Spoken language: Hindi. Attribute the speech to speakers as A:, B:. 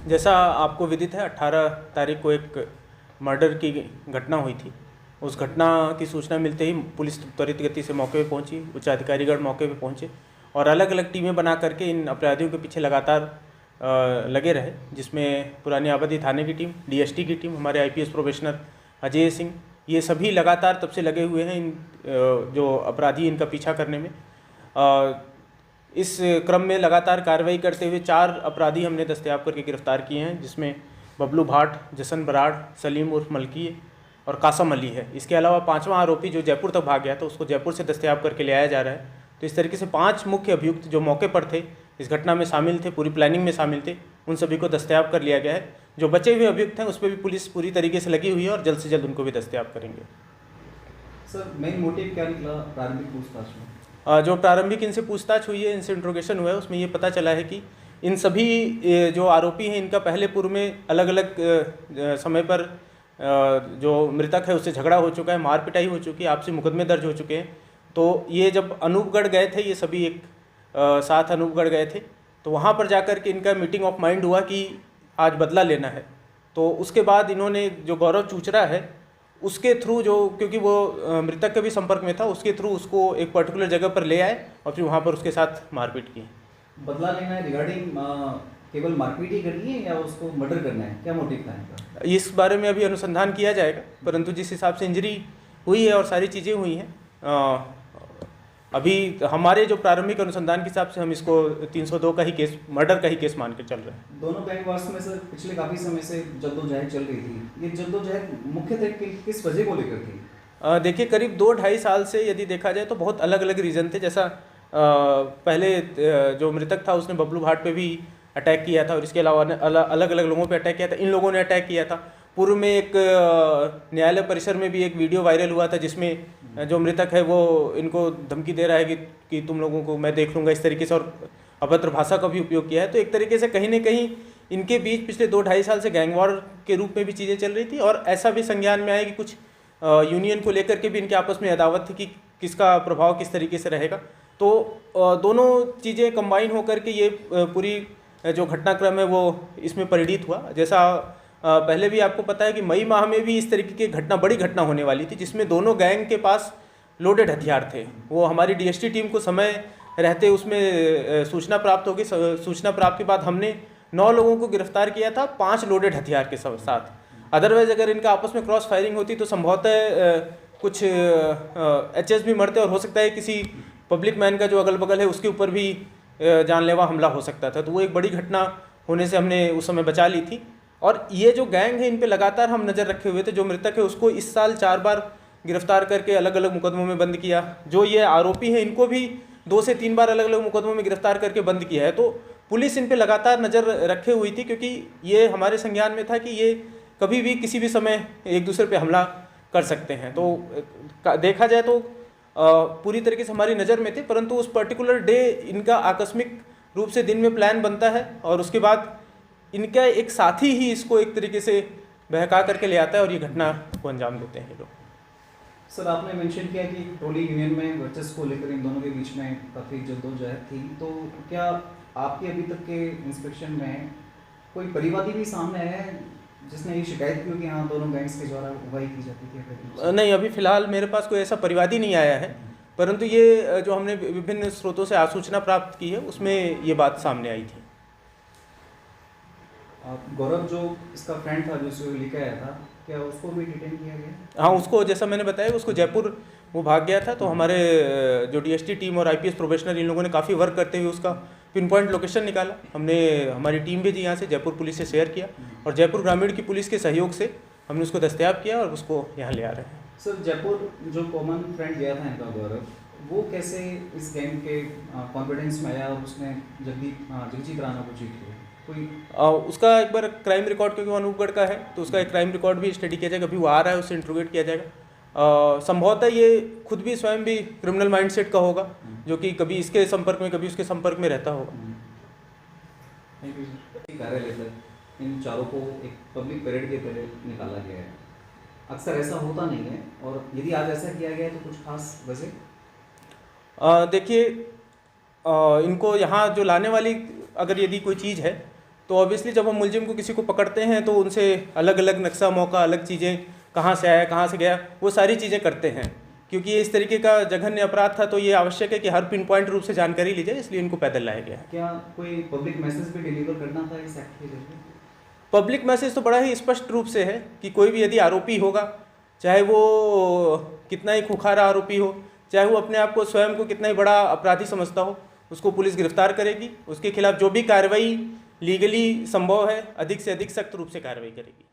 A: जैसा आपको विदित है 18 तारीख को एक मर्डर की घटना हुई थी। उस घटना की सूचना मिलते ही पुलिस त्वरित गति से मौके पे पहुंची, उच्चाधिकारीगण मौके पे पहुंचे और अलग अलग टीमें बना करके इन अपराधियों के पीछे लगातार लगे रहे, जिसमें पुरानी आबादी थाने की टीम, डीएसटी की टीम, हमारे आईपीएस प्रोबेशनर अजय सिंह, ये सभी लगातार तब से लगे हुए हैं इन जो अपराधी इनका पीछा करने में। इस क्रम में लगातार कार्रवाई करते हुए 4 अपराधी हमने दस्तयाब करके गिरफ्तार किए हैं, जिसमें बबलू भाट, जसन बराड़, सलीम उर्फ मलकी और कासम अली है। इसके अलावा 5वां आरोपी जो जयपुर तक भाग गया था, उसको जयपुर से दस्तयाब करके ले आया जा रहा है। तो इस तरीके से 5 मुख्य अभियुक्त जो मौके पर थे, इस घटना में शामिल थे, पूरी प्लानिंग में शामिल थे, उन सभी को दस्तयाब कर लिया गया है। जो बचे हुए अभियुक्त हैं उस पर भी पुलिस पूरी तरीके से लगी हुई है और जल्द से जल्द उनको भी दस्तयाब करेंगे।
B: सर, मेन मोटिव क्या निकला प्रारंभिक पूछताछ में?
A: जो प्रारंभिक इनसे पूछताछ हुई है, इनसे इंट्रोगेशन हुआ है, उसमें ये पता चला है कि इन सभी जो आरोपी हैं इनका पहले पूर्व में अलग अलग समय पर जो मृतक है उससे झगड़ा हो चुका है, मार पिटाई हो चुकी है, आपसी मुकदमे दर्ज हो चुके हैं। तो ये जब अनूपगढ़ गए थे, ये सभी एक साथ अनूपगढ़ गए थे, तो वहाँ पर जाकर के इनका मीटिंग ऑफ माइंड हुआ कि आज बदला लेना है। तो उसके बाद इन्होंने जो गौरव चूचरा है उसके थ्रू, जो क्योंकि वो मृतक के भी संपर्क में था, उसके थ्रू उसको एक पर्टिकुलर जगह पर ले आए और फिर वहाँ पर उसके साथ मारपीट की।
B: बदला लेना है रिगार्डिंग केवल मारपीट ही करनी है या उसको मर्डर करना है, क्या मोटिव था इनका?
A: इस बारे में अभी अनुसंधान किया जाएगा, परंतु जिस हिसाब से इंजरी हुई है और सारी चीज़ें हुई हैं, अभी हमारे जो प्रारंभिक अनुसंधान के हिसाब से हम इसको 302 का ही केस, मर्डर का ही केस मान के चल रहे हैं।
B: दोनों गैंगवार्स में सर पिछले काफ़ी समय से जद्दोजहद चल रही थी। ये जद्दोजहद मुख्यतः किस वजह को लेकर थी?
A: देखिए, करीब 2-2.5 साल से यदि देखा जाए तो बहुत अलग अलग रीज़न थे। जैसा पहले जो मृतक था उसने बबलू भाट पे भी अटैक किया था और इसके अलावा अलग अलग लोगों पे अटैक किया था, इन लोगों ने अटैक किया था। पूर्व में एक न्यायालय परिसर में भी एक वीडियो वायरल हुआ था जिसमें जो मृतक है वो इनको धमकी दे रहा है कि तुम लोगों को मैं देख लूँगा, इस तरीके से, और अभद्र भाषा का भी उपयोग किया है। तो एक तरीके से कहीं ना कहीं इनके बीच पिछले 2-2.5 साल से गैंगवॉर के रूप में भी चीज़ें चल रही थी और ऐसा भी संज्ञान में आया कि कुछ यूनियन को लेकर के भी इनके आपस में अदावत थी कि किसका प्रभाव किस तरीके से रहेगा। तो दोनों चीज़ें कंबाइन होकर के ये पूरी जो घटनाक्रम है वो इसमें परिणित हुआ। जैसा पहले भी आपको पता है कि मई माह में भी इस तरीके की बड़ी घटना होने वाली थी जिसमें दोनों गैंग के पास लोडेड हथियार थे। वो हमारी डीएसटी टीम को समय रहते उसमें सूचना प्राप्त होगी। सूचना प्राप्त के बाद हमने 9 लोगों को गिरफ्तार किया था 5 लोडेड हथियार के साथ। अदरवाइज अगर इनका आपस में क्रॉस फायरिंग होती तो संभवतः कुछ एचएस भी मरते और हो सकता है किसी पब्लिक मैन का जो अगल बगल है उसके ऊपर भी जानलेवा हमला हो सकता था। तो वो एक बड़ी घटना होने से हमने उस समय बचा ली थी। और ये जो गैंग है इन पे लगातार हम नज़र रखे हुए थे। जो मृतक है उसको इस साल 4 बार गिरफ्तार करके अलग अलग मुकदमों में बंद किया। जो ये आरोपी हैं इनको भी 2 से 3 बार अलग अलग मुकदमों में गिरफ्तार करके बंद किया है। तो पुलिस इन पे लगातार नज़र रखे हुई थी क्योंकि ये हमारे संज्ञान में था कि ये कभी भी किसी भी समय एक दूसरे पे हमला कर सकते हैं। तो देखा जाए तो पूरी तरीके से हमारी नज़र में थे, परंतु उस पर्टिकुलर डे इनका आकस्मिक रूप से दिन में प्लान बनता है और उसके बाद इनका एक साथी ही इसको एक तरीके से बहका करके ले आता है और ये घटना को अंजाम देते हैं ये लोग।
B: सर, आपने मेंशन किया कि ट्रॉली यूनियन में वर्चस्व को लेकर इन दोनों के बीच में काफ़ी जद्दोजहद थी, तो क्या आपके अभी तक के इंस्पेक्शन में कोई परिवादी भी सामने है जिसने ये शिकायत की हो कि हाँ दोनों गैंग्स के द्वारा उगाई की जाती थी?
A: नहीं, अभी फिलहाल मेरे पास कोई ऐसा परिवादी नहीं आया है, परंतु ये जो हमने विभिन्न स्रोतों से आसूचना प्राप्त की है उसमें ये बात सामने आई थी।
B: गौरव जो इसका फ्रेंड था जो इसे लेकर आया था, क्या उसको भी डिटेन किया गया?
A: हाँ, उसको जैसा मैंने बताया उसको जयपुर वो भाग गया था। तो हमारे जो डीएसटी टीम और आईपीएस प्रोबेशनर इन लोगों ने काफ़ी वर्क करते हुए उसका पिन पॉइंट लोकेशन निकाला। हमने हमारी टीम भेजी यहाँ से, जयपुर पुलिस से शेयर किया और जयपुर ग्रामीण की पुलिस के सहयोग से हमने उसको दस्तयाब किया और उसको यहाँ ले आ रहे हैं।
B: सर, जयपुर जो कॉमन फ्रेंड गया था इनका गौरव, वो कैसे इस गैंग के कॉन्फिडेंस में आया और उसने जगजीत राणा को चीट किया?
A: उसका एक बार क्राइम रिकॉर्ड, क्योंकि वो अनूपगढ़ का है तो उसका एक क्राइम रिकॉर्ड भी स्टडी किया जाएगा। अभी वो आ रहा है, उससे इंट्रोगेट किया जाएगा। संभवतः ये खुद भी स्वयं भी क्रिमिनल माइंडसेट का होगा जो कि कभी इसके संपर्क में कभी उसके संपर्क में रहता होगा।
B: कार्यालय सर, इन चारों को एक पब्लिक परेड के तरह निकाला गया है। अक्सर ऐसा होता नहीं है और यदि आज ऐसा किया गया है तो कुछ खास वजह?
A: देखिए, इनको यहाँ जो लाने वाली अगर यदि कोई चीज़ है तो ऑब्वियसली जब हम मुलजिम को किसी को पकड़ते हैं तो उनसे अलग अलग नक्शा मौका, अलग चीज़ें, कहाँ से आया, कहाँ से गया, वो सारी चीज़ें करते हैं। क्योंकि ये इस तरीके का जघन्य अपराध था तो ये आवश्यक है कि हर पिन पॉइंट रूप से जानकारी ली जाए, इसलिए इनको पैदल लाया गया है।
B: क्या कोई पब्लिक मैसेज भी डिलीवर करना था इस एक्ट के जरिए?
A: पब्लिक मैसेज तो बड़ा ही स्पष्ट रूप से है कि कोई भी यदि आरोपी होगा, चाहे वो कितना ही खुखारा आरोपी हो, चाहे वो अपने आप को स्वयं को कितना ही बड़ा अपराधी समझता हो, उसको पुलिस गिरफ्तार करेगी। उसके खिलाफ जो भी कार्रवाई लीगली संभव है, अधिक से अधिक सख्त रूप से कार्रवाई करेगी।